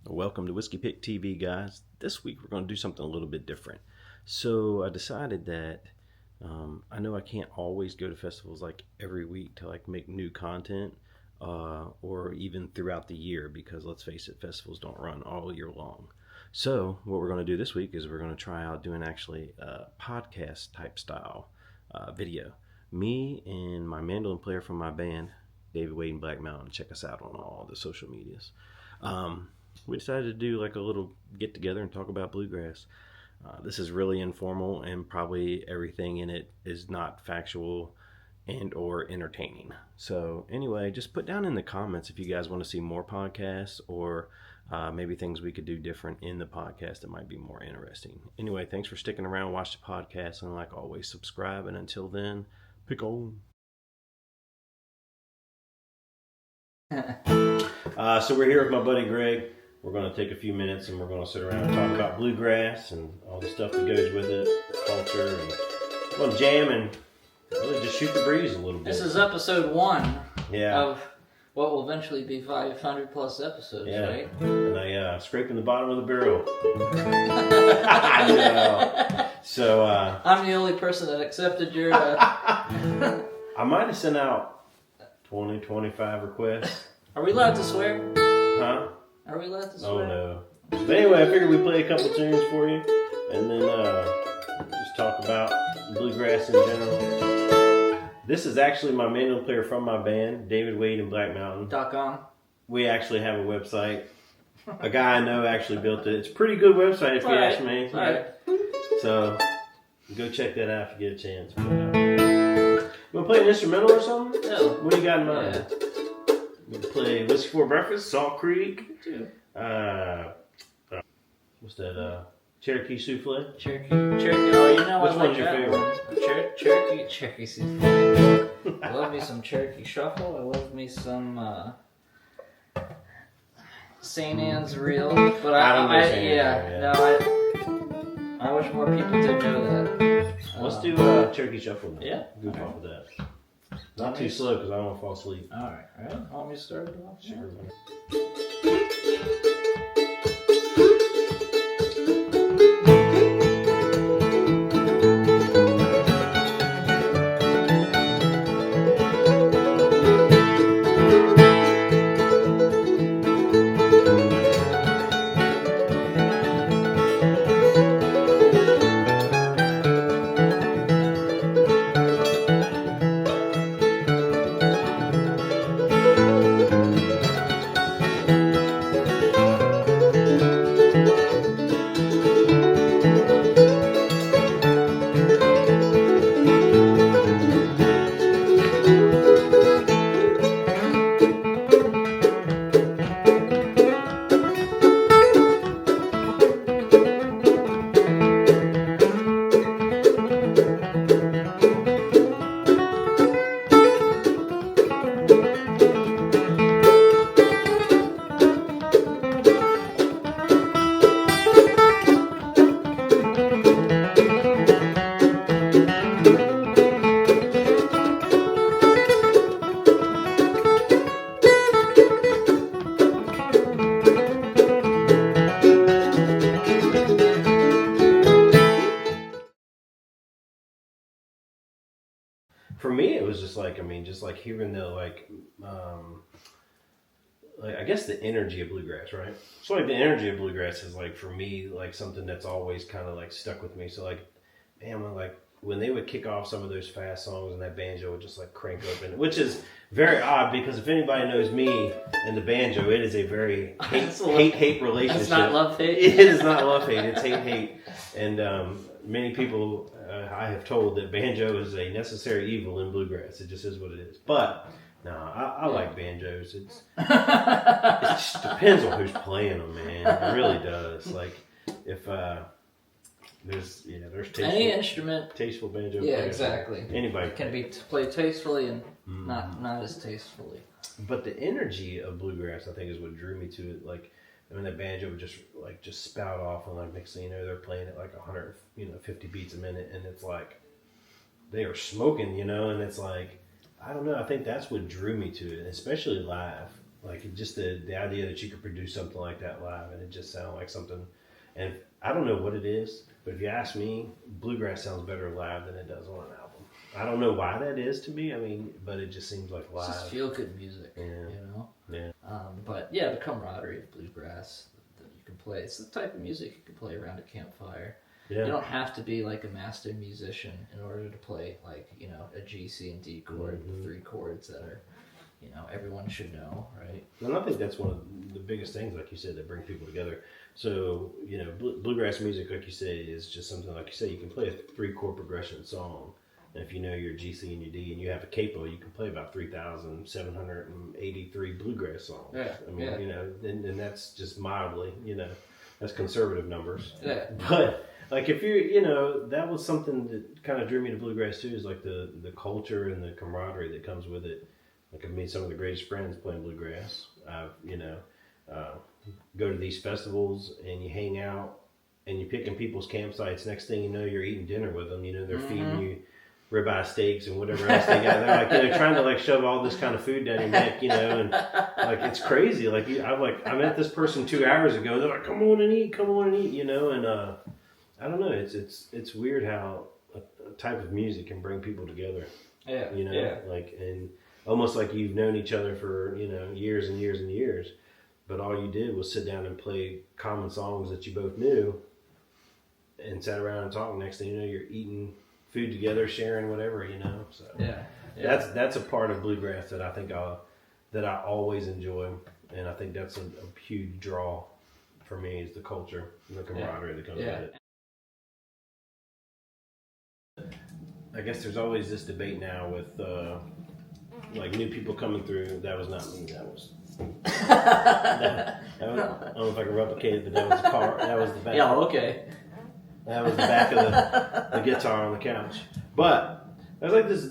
Welcome to Whiskey Pick TV, guys. This week we're going to do something a little bit different. So I decided that I know I can't always go to festivals like every week to like make new content or even throughout the year because let's face it, festivals don't run all year long. So what we're going to do this week is we're going to try out doing actually a podcast type style video. Me and my mandolin player from my band, David Wade and Black Mountain. Check us out on all the social medias. We decided to do like a little get together and talk about bluegrass. This is really informal and probably everything in it is not factual and or entertaining. So anyway, just put down in the comments if you guys want to see more podcasts or maybe things we could do different in the podcast that might be more interesting. Anyway, thanks for sticking around, watch the podcast, and like always, subscribe. And until then, pick on. So we're here with my buddy Greg. We're going to take a few minutes and we're going to sit around and talk about bluegrass and all the stuff that goes with it, culture, and we're going to jam and really just shoot the breeze a little bit. This is episode 1 of what will eventually be 500 plus episodes, right? And I scraping the bottom of the barrel. I know. So I'm the only person that accepted your... I might have sent out 20, 25 requests. Are we allowed to swear? Huh? Are we allowed to swear? Oh no. But anyway, I figured we'd play a couple tunes for you and then just talk about bluegrass in general. This is actually my mandolin player from my band, David Wade and Black Mountain. .com. We actually have a website. A guy I know actually built it. It's a pretty good website if you ask me. All right. So go check that out if you get a chance. You want to play an instrumental or something? No. What do you got in mind? Yeah. We can play Whiskey for Breakfast, Salt Creek. What's that? Cherokee Souffle? Cherokee. Oh, you know Which I like one's your that favorite? one. Cherokee Souffle. I love me some Cherokee Shuffle. I love me some St. Anne's Reel. But I wish more people did know that. Let's do Cherokee Shuffle now. Yeah. Goof off of that. Not too slow because I don't want to fall asleep. Alright. Want me to start it off? Sure. For me, it was just like, just like hearing the like I guess the energy of bluegrass, right? So like the energy of bluegrass is like for me like something that's always kind of like stuck with me. So like, man, when they would kick off some of those fast songs and that banjo would just like crank open, which is very odd because if anybody knows me and the banjo, it is a very hate relationship. It's not love-hate? It is not love-hate. It's hate. And many people I have told that banjo is a necessary evil in bluegrass. It just is what it is. But no, I like banjos. It just depends on who's playing them, man. It really does. Like if there's tasteful, any instrument, tasteful banjo. Yeah, players. exactly. Anybody can be played tastefully and not as tastefully. But the energy of bluegrass, I think, is what drew me to it. Like, I mean, the banjo would just spout off, and like next thing you know, they're playing at like 150 beats a minute, and it's like they are smoking, and it's like I don't know. I think that's what drew me to it, especially live. Like just the idea that you could produce something like that live and it just sounded like something. And I don't know what it is, but if you ask me, bluegrass sounds better live than it does on an album. I don't know why that is to me. I mean, but it just seems like live. It's just feel good music, Yeah. you know. Yeah. But yeah, the camaraderie of bluegrass that you can play. It's the type of music you can play around a campfire. Yeah. You don't have to be like a master musician in order to play like, you know, a G, C, and D chord, the 3 chords that are, you know, everyone should know, right? And I think that's one of the biggest things, like you said, that bring people together. So, you know, bluegrass music, like you say, is just something, like you say, you can play a 3-chord progression song. And if you know your G, C, and your D, and you have a capo, you can play about 3,783 bluegrass songs. Yeah. I mean, you know, and that's just mildly, you know, that's conservative numbers. Yeah. But like if you're, you know, that was something that kind of drew me to bluegrass too, is like the culture and the camaraderie that comes with it. Like I've made some of the greatest friends playing bluegrass. I've, you know, go to these festivals and you hang out and you're picking people's campsites. Next thing you know, you're eating dinner with them. You know, they're feeding you ribeye steaks and whatever else they got. They're like, you know, trying to like shove all this kind of food down your neck, you know, and like it's crazy. Like I met this person 2 hours ago. They're like, come on and eat, you know, and I don't know. It's weird how a type of music can bring people together. Yeah. You know, Yeah. like and almost like you've known each other for, you know, years and years and years, but all you did was sit down and play common songs that you both knew, and sat around and talked. Next thing you know, you're eating food together, sharing whatever, you know. So Yeah. that's a part of bluegrass that I think that I always enjoy, and I think that's a huge draw for me is the culture and the camaraderie that comes with it. I guess there's always this debate now with like new people coming through. That was not me. That was. I don't know if I can replicate it, but that was the car. That was the back. Yeah. Okay. That was the back of the guitar on the couch. But there's like this.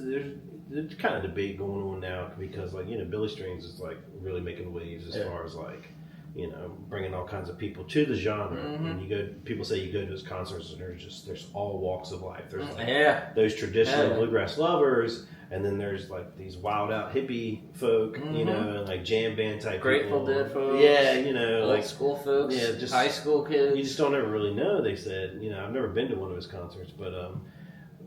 There's kind of debate going on now because, like, you know, Billy Strings is like really making waves as far as like, you know, bringing all kinds of people to the genre. And people say you go to his concerts and there's all walks of life. There's like those traditional bluegrass lovers, and then there's like these wild out hippie folk, you know, and like jam band type Grateful people. Dead folks. Yeah, you know, old like school folks. Yeah, just high school kids. You just don't ever really know. They said, you know, I've never been to one of his concerts, but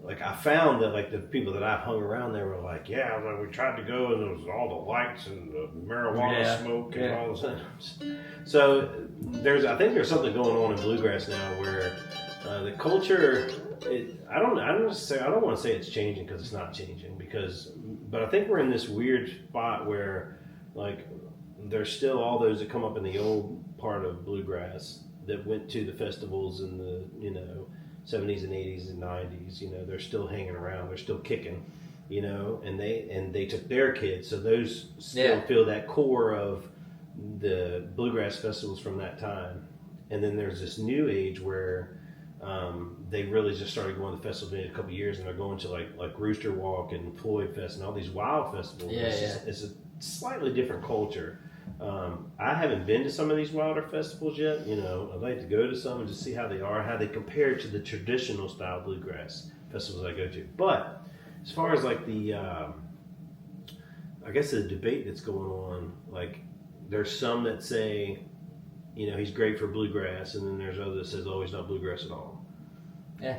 like I found that like the people that I've hung around there were like, yeah, like we tried to go and there was all the lights and the marijuana smoke and all this. So I think there's something going on in bluegrass now where the culture. I don't want to say it's changing because it's not changing but I think we're in this weird spot where like there's still all those that come up in the old part of bluegrass that went to the festivals in the, you know, 70s and 80s and 90s, you know, they're still hanging around, they're still kicking, you know, and they took their kids, so those still feel that core of the bluegrass festivals from that time. And then there's this new age where they really just started going to festivals in a couple of years, and they're going to like Rooster Walk and Floyd Fest and all these wild festivals. It's a slightly different culture. I haven't been to some of these wilder festivals yet. You know, I'd like to go to some and just see how they are, how they compare to the traditional style bluegrass festivals I go to. But as far as like the, I guess the debate that's going on, like there's some that say, you know, he's great for bluegrass, and then there's others that says, oh, he's not bluegrass at all. Yeah.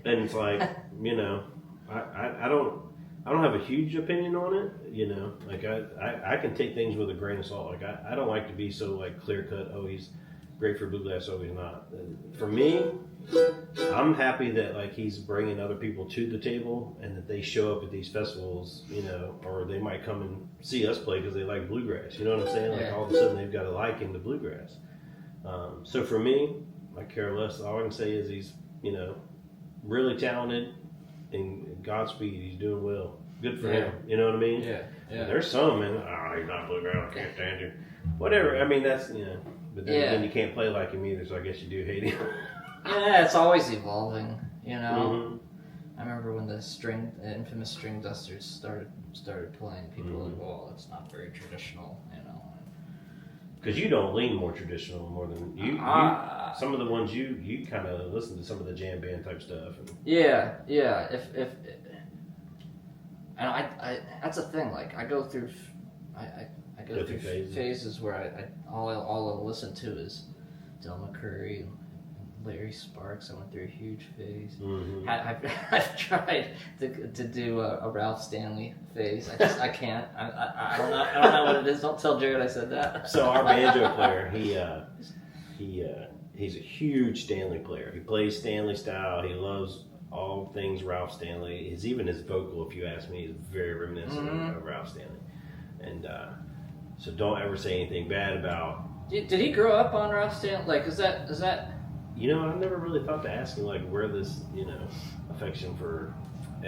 And it's like, you know, I don't have a huge opinion on it, you know. Like I can take things with a grain of salt. Like I don't like to be so like clear cut. Oh, he's great for bluegrass. Oh, he's not. For me, I'm happy that like he's bringing other people to the table, and that they show up at these festivals, you know, or they might come and see us play because they like bluegrass. You know what I'm saying? Like all of a sudden they've got a liking to bluegrass. So for me, I care less. All I can say is he's, you know, really talented. And Godspeed, he's doing well. Good for him. You know what I mean? Yeah. There's some, man. Oh, he's not bluegrass. I can't stand him. Whatever. I mean, that's, you know. But then again, you can't play like him either, so I guess you do hate him. Yeah, it's always evolving, you know. I remember when the infamous string dusters started playing, people were like, well, it's not very traditional, you know. Because you don't lean more traditional more than you some of the ones you kind of listen to some of the jam band type stuff. And, yeah. And I that's the thing. Like I go through, go through phases where all I'll listen to is Del McCoury and Larry Sparks. I went through a huge phase. Mm-hmm. I've tried to do a Ralph Stanley phase. I can't. I don't know what it is. Don't tell Jared I said that. So our banjo player, he's a huge Stanley player. He plays Stanley style. He loves all things Ralph Stanley. Even his vocal, if you ask me, is very reminiscent of Ralph Stanley. And so don't ever say anything bad about. Did he grow up on Ralph Stanley? Like, is that? You know, I've never really thought to ask him, like, where this, affection for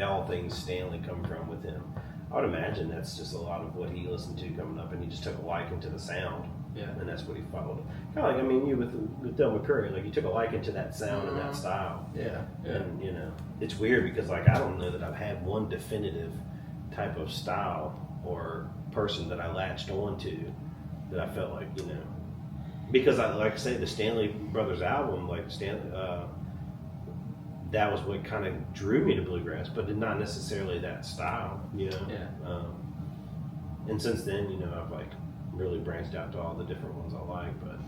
all things Stanley come from with him. I would imagine that's just a lot of what he listened to coming up, and he just took a liking to the sound. Yeah. And that's what he followed. Kind of like, I mean, you with Del McCoury, like, you took a liking to that sound and that style. Yeah. And, it's weird because, like, I don't know that I've had one definitive type of style or person that I latched on to that I felt like, because like I say, the Stanley Brothers album, like that was what kind of drew me to bluegrass, but not necessarily that style, Yeah. And since then, I've like really branched out to all the different ones I like. But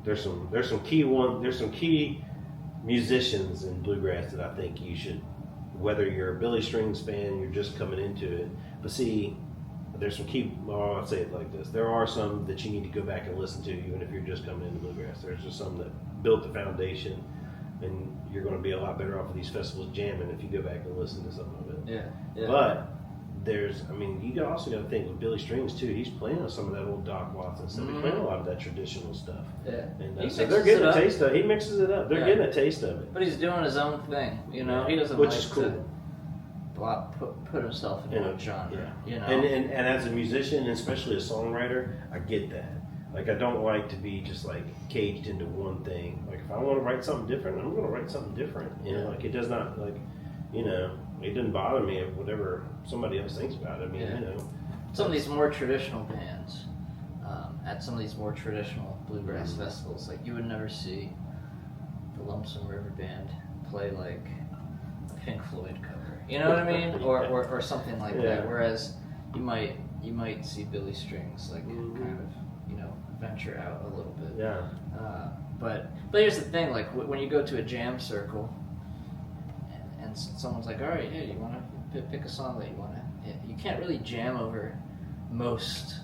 there's some key musicians in bluegrass that I think you should, whether you're a Billy Strings fan, you're just coming into it, but see. There's some I'll say it like this. There are some that you need to go back and listen to, even if you're just coming into bluegrass. There's just some that built the foundation, and you're going to be a lot better off of these festivals jamming if you go back and listen to some of it. Yeah. But you also got to think with Billy Strings too. He's playing on some of that old Doc Watson stuff. He's playing a lot of that traditional stuff. Yeah. And so they're getting a taste of it. He mixes it up. They're getting a taste of it. But he's doing his own thing. He doesn't Which like is cool. to put himself in one genre. And as a musician, and especially a songwriter, I get that. Like, I don't like to be just like caged into one thing. Like, if I want to write something different, I'm going to write something different. Like, it does not, like, it doesn't bother me if whatever somebody else thinks about it. I mean, some of these more traditional bands at some of these more traditional bluegrass festivals, like, you would never see the Lonesome River Band play like a Pink Floyd cover. You know what I mean? Or something like that. Whereas you might see Billy Strings like kind of venture out a little bit. Yeah. But here's the thing: like when you go to a jam circle, and someone's like, "All right, yeah, you want to pick a song that you want to," you can't really jam over most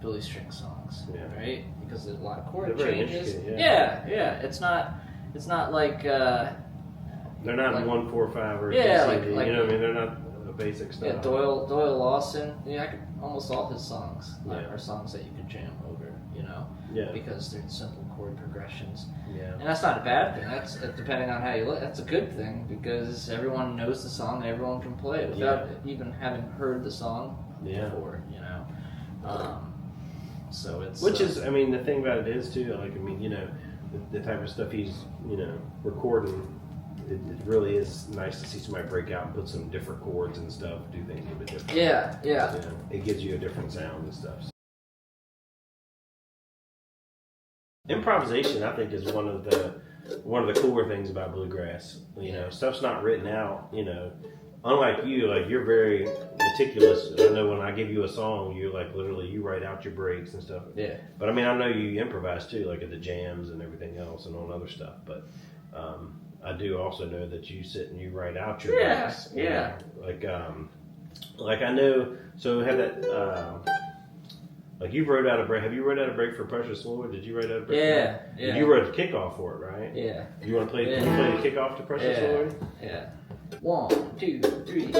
Billy String songs, right? Because there's a lot of chord changes. Yeah. It's not like. They're not like, 1-4-5 or like, what I mean? They're not a basic style. Yeah, Doyle Lawson. Almost all his songs are songs that you could jam over. Because they're simple chord progressions. Yeah. And that's not a bad thing. That's depending on how you look. That's a good thing because everyone knows the song and everyone can play it without even having heard the song before. So it's the thing about it is too. Like the type of stuff he's recording. It really is nice to see somebody break out and put some different chords and stuff, do things a bit different. Yeah. It gives you a different sound and stuff. Improvisation, I think, is one of the cooler things about bluegrass. Stuff's not written out. Unlike you, like you're very meticulous. I know when I give you a song, you're like literally you write out your breaks and stuff. Yeah. But I mean, I know you improvise too, like at the jams and everything else and on other stuff. But I do also know that you sit and you write out your breaks. Yeah. Like I know. So have that. Like you wrote out a break. Have you wrote out a break for Precious Lord? Did you write out a break? Yeah. You wrote a kickoff for it, right? Yeah. You want to play? Can you play the kickoff to Precious Lord? Yeah. 1, 2, 3.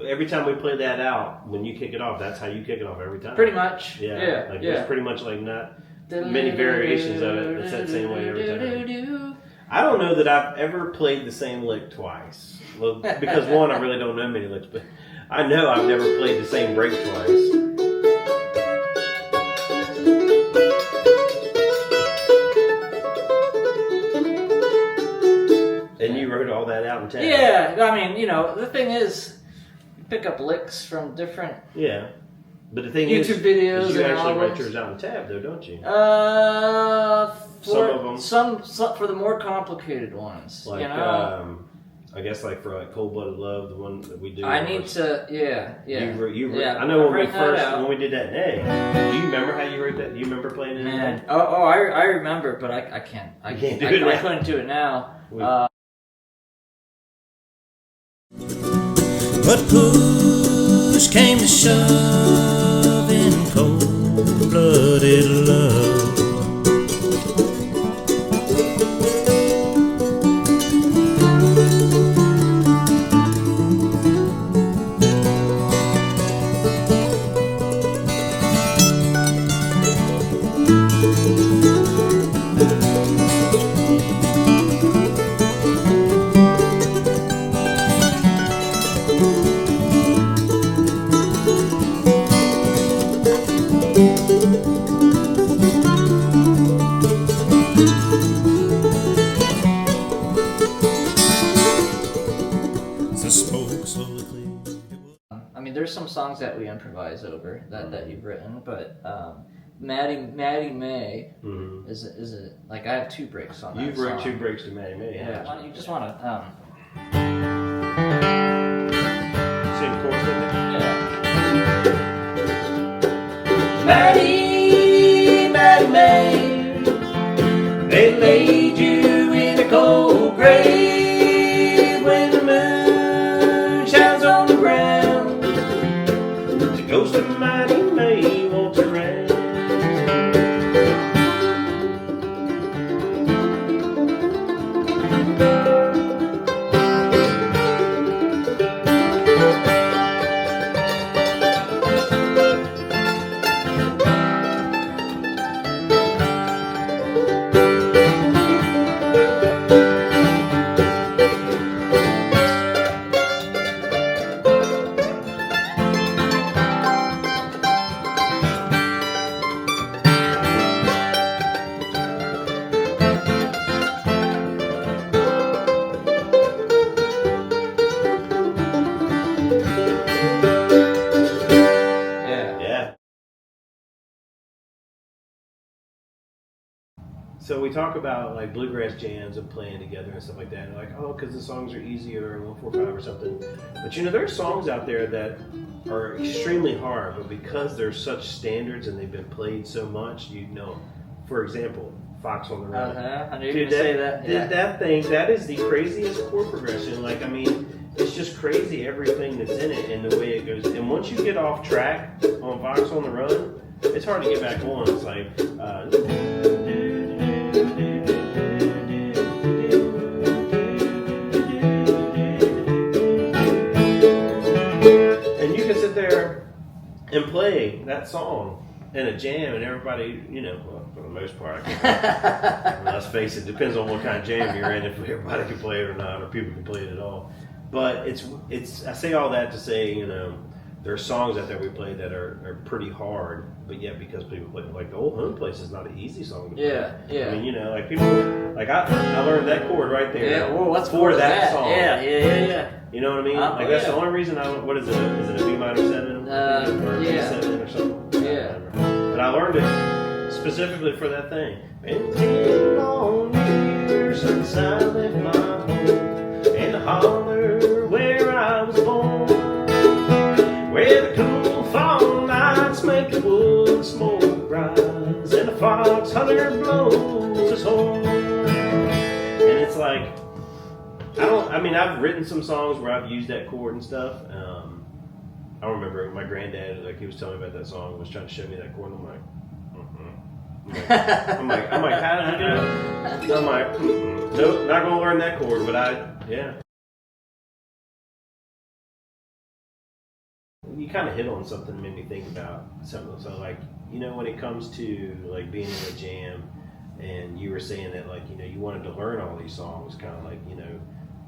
Every time we play that out, when you kick it off, that's how you kick it off every time. Pretty much. Yeah. There's pretty much like not many variations of it. It's that same way every time. I don't know that I've ever played the same lick twice. Well, because one, I really don't know many licks, but I know I've never played the same break twice. And you wrote all that out in text. Yeah, I mean, the thing is, pick up licks from different Yeah. But the thing YouTube videos is you and actually write albums. yours out in tab, though, don't you? For Some of them. some for the more complicated ones, Like, you know. I guess like for like Cold Blooded Love, the one that we do. I need to, yeah. I know when we I've written that out. when we did that in A. Do you remember how you wrote that? Do you remember playing it? Man, I remember, but I can't. I can't can't. do it I now. couldn't do it now. But push came to shove in cold-blooded love. The smoke slowly cleared. I mean, there's some songs that we improvise over that you've written, but Maddie May is a like I have 2 breaks on that. You've wrote song. 2 breaks to Maddie May. Yeah, why don't you just want to Sing the chorus with me? yeah. Maddie May, they laid you in a cold grave when the moon shines on the ground. The ghost of Maddie May wants around. Yeah. So we talk about like bluegrass jams and playing together and stuff like that. And like, oh, because the songs are easier in 145 or something. But you know, there are songs out there that are extremely hard, but because they're such standards and they've been played so much, you know. For example, Fox on the Run. I knew you were going to say that. Yeah. That is the craziest chord progression. Like, I mean, it's just crazy everything that's in it and the way it goes. And once you get off track on Fox on the Run, it's hard to get back on. It's like, and you can sit there and play that song in a jam, and everybody, you know, well, for the most part, let's face it, depends on what kind of jam you're in, if everybody can play it or not, or people can play it at all. But it's. I say all that to say, you know, there are songs out there we play that are pretty hard, but yet because people play, like the Old Home Place is not an easy song to play. Yeah. I mean, you know, like people, like I learned that chord right there. Yeah, whoa, what's for that song? Yeah. You know what I mean? Like that's the only reason what is it? Is it a B minor 7? Or yeah. B7 or something? Yeah. But I learned it specifically for that thing. Been 10 long years since I left my home in the holler where I was born, where the cool fall nights make the wood smoke rise and the fox hunter blows his horn. And it's like, I've written some songs where I've used that chord and stuff. I remember my granddad, like, he was telling me about that song, was trying to show me that chord, and I'm like, I'm like, how did you do it? I'm like, nope, not gonna learn that chord, but yeah. You kind of hit on something that made me think about something. So, like, you know, when it comes to like being in a jam, and you were saying that, like, you know, you wanted to learn all these songs, kind of like, you know,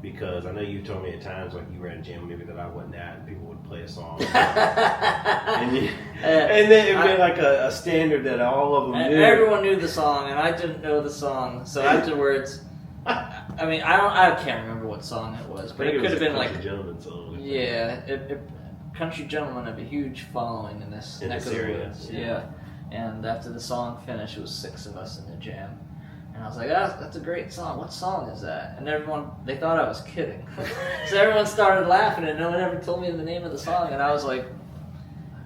because I know you told me at times, like, you were at a jam maybe that I wasn't at, and people would play a song, and then it'd be like a standard that all of them knew. Everyone knew the song, and I didn't know the song. So afterwards, I can't remember what song it was, but it could have been like a gentleman song. yeah. country gentlemen have a huge following in this neck of the area. woods. Yeah. And after the song finished, it was 6 of us in the jam. And I was like, that's a great song. What song is that? And everyone, they thought I was kidding. So everyone started laughing, and no one ever told me the name of the song. And I was like,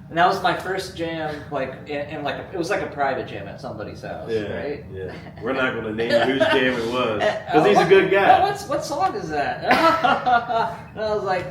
and that was my first jam, like, in like it was like a private jam at somebody's house, right? Yeah. We're not going to name whose jam it was, because he's a good guy. What song is that? And I was like,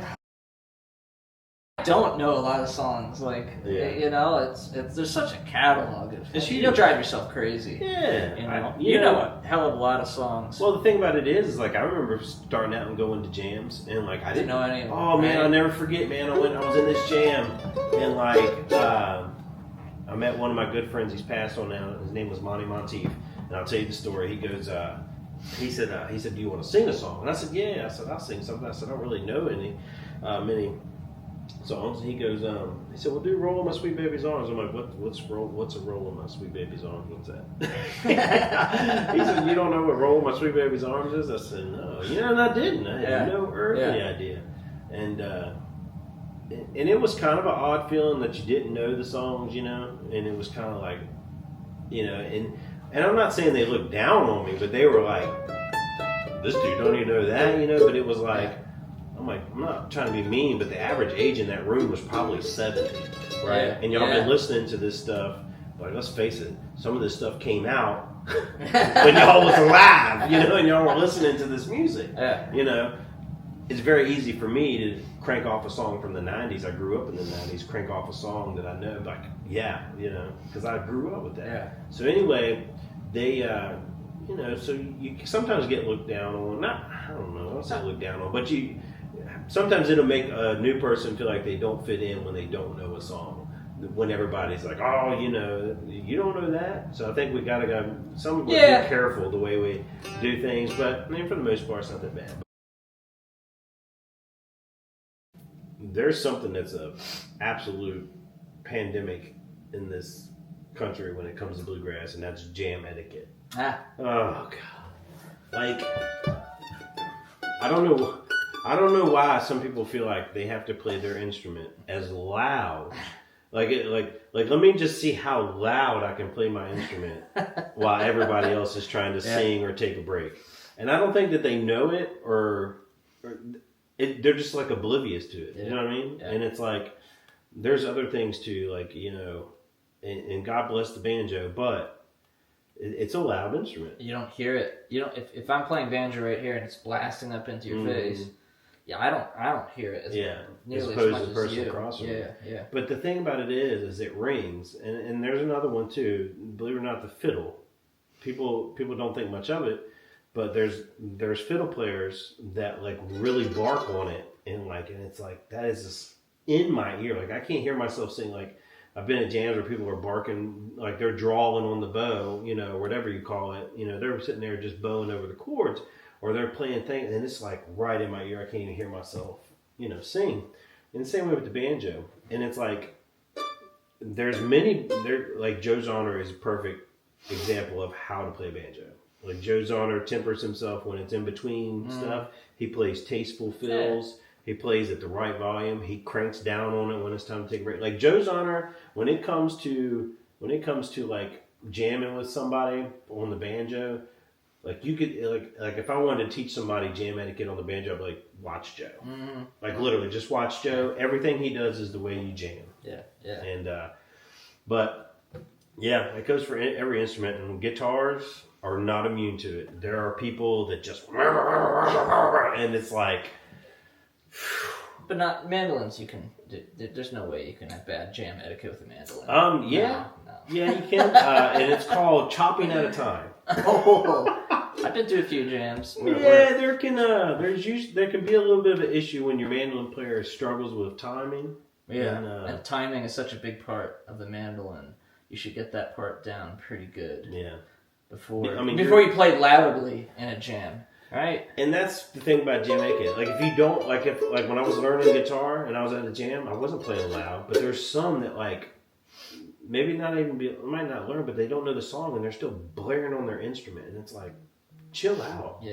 I don't know a lot of songs, like, you know, it's there's such a catalog of, you'll drive yourself crazy. Yeah. You know a hell of a lot of songs. Well, the thing about it is like, I remember starting out and going to jams, and like, I didn't know any of them. Oh, man, I'll never forget, man. I was in this jam, and like, I met one of my good friends. He's passed on now. His name was Monty Monteith, and I'll tell you the story. He goes, he said, do you want to sing a song? And I said, yeah. I said, I'll sing something. I said, I don't really know many songs. And he goes, he said, well, do Roll in My Sweet Baby's Arms. I'm like, what's a Roll in My Sweet Baby's Arms? What's that? He said, you don't know what Roll in My Sweet Baby's Arms is? I said, no. And I didn't. I had no earthly idea. And it was kind of an odd feeling that you didn't know the songs, and it was kind of like, and I'm not saying they looked down on me, but they were like, this dude don't even know that, but it was like, I'm not trying to be mean, but the average age in that room was probably 70, right? And y'all been listening to this stuff, like, let's face it, some of this stuff came out when y'all was alive, and y'all were listening to this music. It's very easy for me to crank off a song from the 90s. I grew up in the 90s, crank off a song that I know, like, because I grew up with that. So anyway, they, so you sometimes get looked down on. I don't say looked down on, but sometimes it'll make a new person feel like they don't fit in when they don't know a song. When everybody's like, oh, you don't know that. So I think we gotta go. Some of us be careful the way we do things, but I mean, for the most part, it's not that bad. There's something that's a absolute pandemic in this country when it comes to bluegrass, and that's jam etiquette. Oh God! Like, I don't know why some people feel like they have to play their instrument as loud. Like let me just see how loud I can play my instrument while everybody else is trying to sing or take a break. And I don't think that they know it or they're just like oblivious to it. You know what I mean? And it's like, there's other things too, like, and God bless the banjo, but it's a loud instrument. You don't hear it. If I'm playing banjo right here and it's blasting up into your face, I don't hear it as opposed to the person across from you. But the thing about it is it rings, and there's another one too. Believe it or not, the fiddle. People don't think much of it, but there's fiddle players that like really bark on it, and it's like, that is just in my ear. Like, I can't hear myself sing. Like, I've been at jams where people are barking, like they're drawing on the bow, or whatever you call it. They're sitting there just bowing over the chords, or they're playing things, and it's like right in my ear. I can't even hear myself, sing. And the same way with the banjo. And it's like, like Joe Zahner is a perfect example of how to play banjo. Like, Joe Zahner tempers himself when it's in between stuff. He plays tasteful fills. He plays at the right volume. He cranks down on it when it's time to take a break. Like, Joe Zahner, when it comes to like jamming with somebody on the banjo, like, you could like if I wanted to teach somebody jam etiquette on the banjo, I'd be like, watch Joe. Like, literally, just watch Joe. Everything he does is the way you jam. And but it goes for every instrument, and guitars are not immune to it. There are people that just and it's like. But not mandolins. You can. There's no way you can have bad jam etiquette with a mandolin. No. Yeah, you can. And it's called chopping at a time. I've been to a few jams. There can be a little bit of an issue when your mandolin player struggles with timing. And timing is such a big part of the mandolin. You should get that part down pretty good. Before you play loudly in a jam. Right. And that's the thing about jam etiquette. Like, if you don't, like when I was learning guitar and I was at a jam, I wasn't playing loud, but there's some that like, maybe might not learn, but they don't know the song and they're still blaring on their instrument, and it's like, chill out.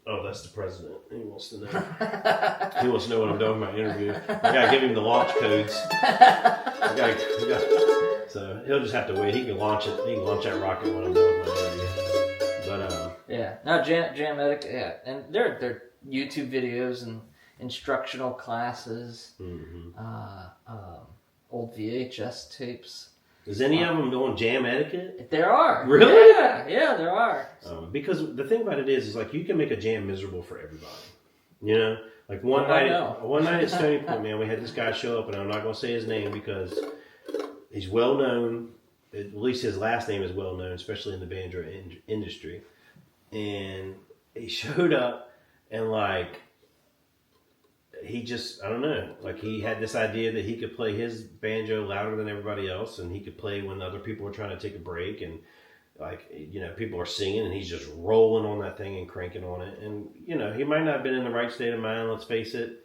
Oh, that's the president. He wants to know. He wants to know what I'm doing in my interview. I gotta give him the launch codes. So he'll just have to wait. He can launch it. He can launch that rocket when I'm done with my interview. But yeah, no, jam etiquette. Yeah, and they're YouTube videos and instructional classes. Old VHS tapes. Is any of them on jam etiquette? There are. Really? Yeah, there are. Because the thing about it is like you can make a jam miserable for everybody. You know, like one night at Stony Point, man, we had this guy show up, and I'm not going to say his name because he's well known. At least his last name is well known, especially in the banjo industry. And he showed up, and like he just, I don't know, like he had this idea that he could play his banjo louder than everybody else, and he could play when other people were trying to take a break, and like, you know, people are singing, and he's just rolling on that thing and cranking on it. And, you know, he might not have been in the right state of mind, let's face it.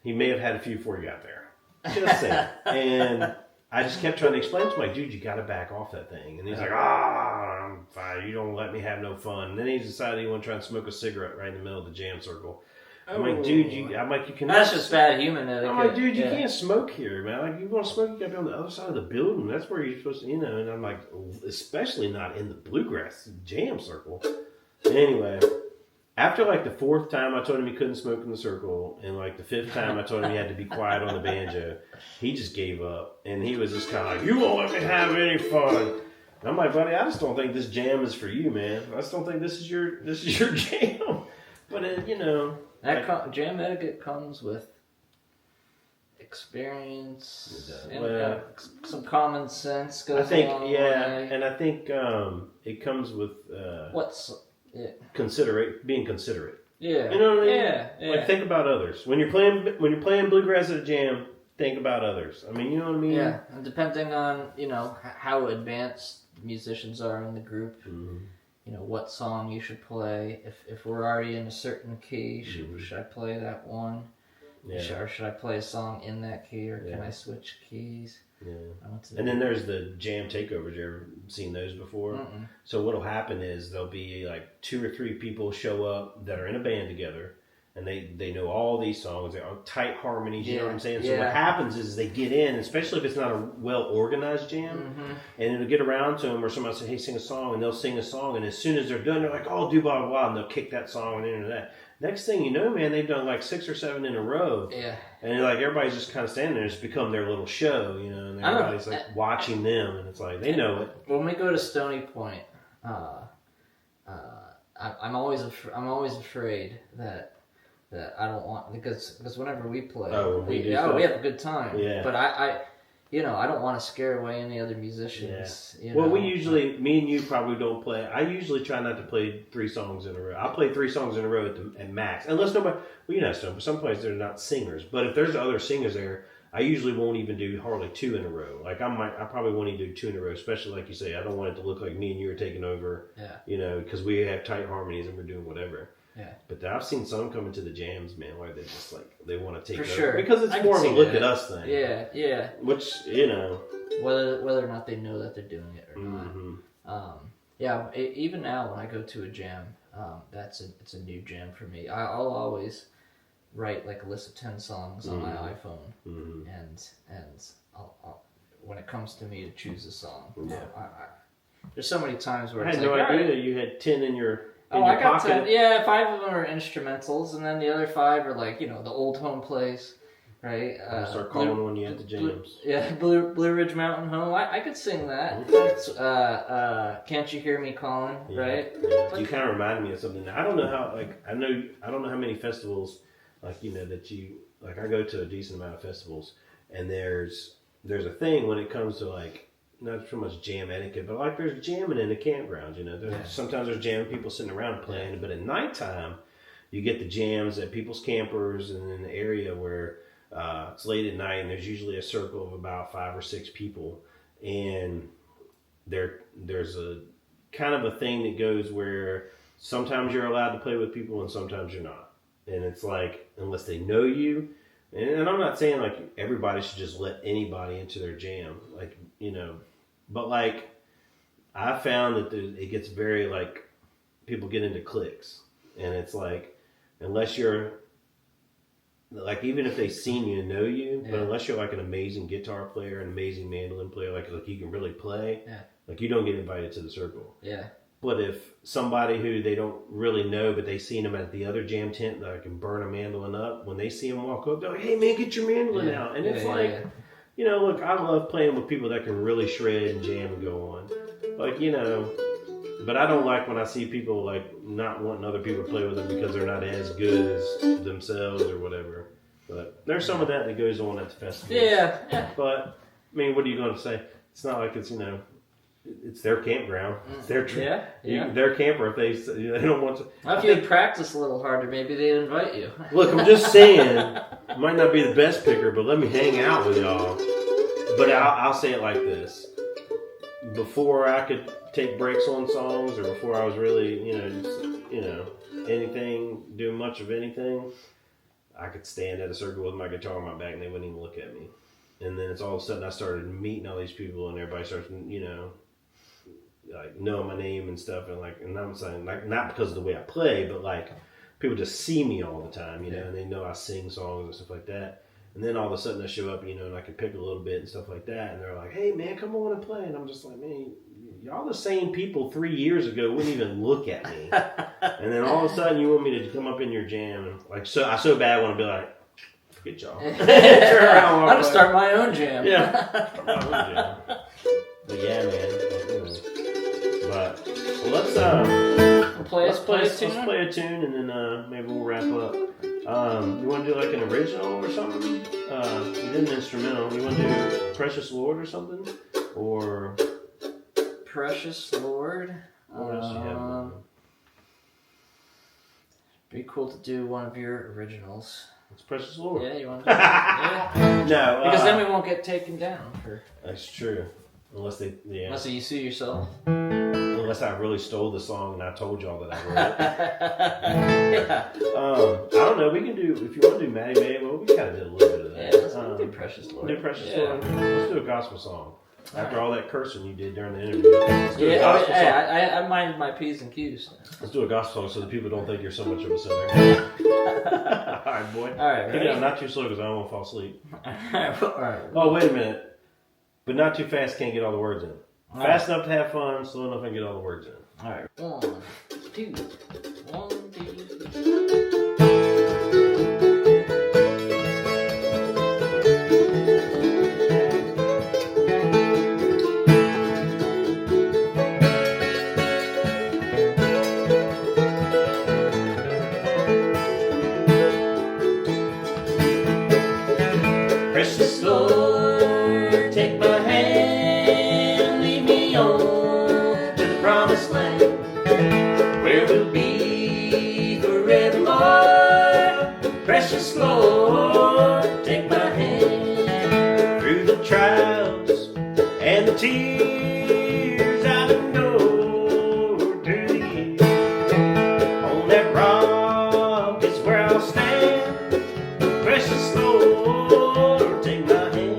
He may have had a few before he got there. Just saying. And I just kept trying to explain to him, like, dude, you got to back off that thing. And he's like, I'm fine. You don't let me have no fun. And then he decided he wanted to try and smoke a cigarette right in the middle of the jam circle. I'm like, dude, you can. That's just bad human etiquette. I'm like, dude, you can't smoke here, man. Like, you want to smoke, you got to be on the other side of the building. That's where you're supposed to, you know. And I'm like, especially not in the bluegrass jam circle. Anyway, after like the fourth time I told him he couldn't smoke in the circle, and like the fifth time I told him he had to be quiet on the banjo, he just gave up. And he was just kind of like, you won't let me have any fun. And I'm like, buddy, I just don't think this jam is for you, man. I just don't think this is your jam. But you know. Jam etiquette comes with experience and some common sense goes I think, along the yeah, way. and I think it comes with being considerate. Yeah, you know what I mean. Yeah. Like think about others when you're playing bluegrass at a jam. Think about others. I mean, you know what I mean. Yeah, and depending on how advanced musicians are in the group. Mm-hmm. You know, what song you should play. If we're already in a certain key, should I play that one? Yeah. Or should I play a song in that key, or can I switch keys? Yeah. And then there's the jam takeovers. You ever seen those before? Mm-mm. So what'll happen is there'll be like 2 or 3 people show up that are in a band together, and they know all these songs. They're tight harmonies, you know what I'm saying? So what happens is they get in, especially if it's not a well-organized jam, and it'll get around to them, or somebody will say, hey, sing a song, and they'll sing a song, and as soon as they're done, they're like, oh, do blah, blah, blah, and they'll kick that song and into that. Next thing you know, man, they've done like 6 or 7 in a row. Yeah. And like everybody's just kind of standing there. It's become their little show, you know, and everybody's like watching them, and it's like, they know it. When we go to Stony Point, I'm always afraid that I don't want, because whenever we play, we have a good time. Yeah. But I don't want to scare away any other musicians. Yeah. Well, we usually, me and you probably don't play. I usually try not to play 3 songs in a row. I'll play 3 songs in a row at max, unless nobody. Well, you know, some places they're not singers, but if there's other singers there, I usually won't even do hardly 2 in a row. Like I probably won't even do 2 in a row, especially like you say. I don't want it to look like me and you are taking over. Yeah. You know, because we have tight harmonies and we're doing whatever. Yeah. But I've seen some come into the jams, man, where they just like they want to take over. Sure. Because it's more of a look at us thing. Yeah, yeah. Which, you know, whether or not they know that they're doing it or not. Even now when I go to a jam, it's a new jam for me. I'll always write like a list of 10 songs on my iPhone, and I'll, when it comes to me to choose a song, there's so many times where I had no idea you had 10 in your. I got 10. Yeah, 5 of them are instrumentals, and then the other 5 are like, the old home plays, right? Start calling when you at the jams. Blue Ridge Mountain Home. I could sing that. Can't You Hear Me Calling, right? Yeah. You kind of reminded me of something. I don't know how, I don't know how many festivals, that you, I go to a decent amount of festivals, and there's a thing when it comes to, not so much jam etiquette, but there's jamming in the campgrounds, Sometimes there's jamming people sitting around playing, but at nighttime, you get the jams at people's campers and in the area where it's late at night, and there's usually a circle of about 5 or 6 people, and there's a kind of a thing that goes where sometimes you're allowed to play with people and sometimes you're not, and it's like, unless they know you, and I'm not saying everybody should just let anybody into their jam, but I found that it gets very people get into cliques, And it's like, unless you're, like, even if they've seen you and know you, but unless you're like an amazing guitar player, an amazing mandolin player, like you can really play, like you don't get invited to the circle. Yeah. But if somebody who they don't really know, but they seen them at the other jam tent that can burn a mandolin up, when they see them walk up, they're like, "Hey man, get your mandolin out!" And it's like, you know, look, I love playing with people that can really shred and jam and go on, like, you know. But I don't like when I see people like not wanting other people to play with them because they're not as good as themselves or whatever. But there's some of that goes on at the festival. Yeah. But I mean, what are you going to say? It's not like it's, you know, it's their campground. It's their their camper. If they don't want to. If you practice a little harder, maybe they'd invite you. Look, I'm just saying, might not be the best picker, but let me hang out with y'all. But I'll say it like this: before I could take breaks on songs, or before I was really, anything, doing much of anything, I could stand at a circle with my guitar on my back, and they wouldn't even look at me. And then it's all of a sudden I started meeting all these people, and everybody starts, like knowing my name and stuff, and I'm saying, like, not because of the way I play, but like people just see me all the time, and they know I sing songs and stuff like that. And then all of a sudden I show up, and I can pick a little bit and stuff like that, and they're like, "Hey man, come on and play." And I'm just like, "Man, y'all the same people 3 years ago wouldn't even look at me." And then all of a sudden you want me to come up in your jam, and like, I so bad want to be like, "Forget y'all." Turn around, I'm gonna start my own jam. Yeah. My own jam. But yeah, man. But let's play a tune, and then maybe we'll wrap up. You want to do like an original or something? You did an instrumental. You want to do "Precious Lord" or something, or "Precious Lord"? What else do you have? Be cool to do one of your originals. It's "Precious Lord." Yeah, you want to do it? Yeah. No. Because then we won't get taken down. That's true. Unless you sue yourself. Unless I really stole the song and I told y'all that I wrote it. I don't know. We can do, if you want to do Maddie Mae, well, we kind of did a little bit of that. Yeah, let's do "Precious Lord." Do "Precious Lord." Let's do a gospel song. After all that cursing you did during the interview. Let's do a gospel song. I minded my P's and Q's. Let's do a gospel song so that people don't think you're so much of a sinner. All right, boy. All right, ready? Not too slow because I don't want to fall asleep. All right. Oh, wait a minute. But not too fast, can't get all the words in. Fast enough to have fun, slow enough and get all the words in. All right. 1, 2, 1, 2, 3. Precious Lord, take my hand, lead me on to the promised land, where we'll be forevermore. Precious Lord, take my hand through the trials and the tears I know through the years. On that rock is where I'll stand. Precious Lord, take my hand.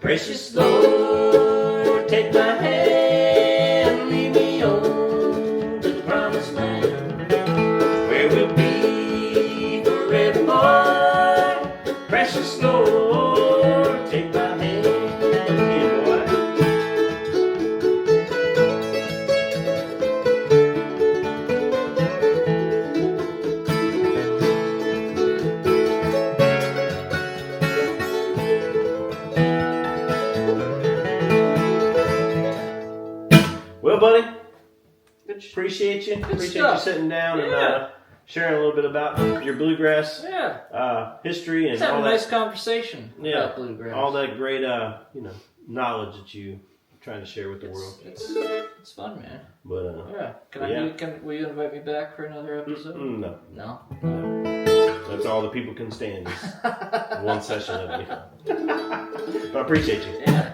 Precious Lord, take my hand, lead me on to the promised land, where we'll be forevermore. Precious Lord, take my hand. Yeah, boy. Well, buddy, appreciate you. Appreciate stuff. you sitting down and sharing a little bit about your bluegrass history and Let's have all a that. nice conversation about bluegrass. All that great, knowledge that you trying to share with the world. It's fun, man. But Will you invite me back for another episode? No. No. That's all the people can stand is one session of me. But I appreciate you. Yeah.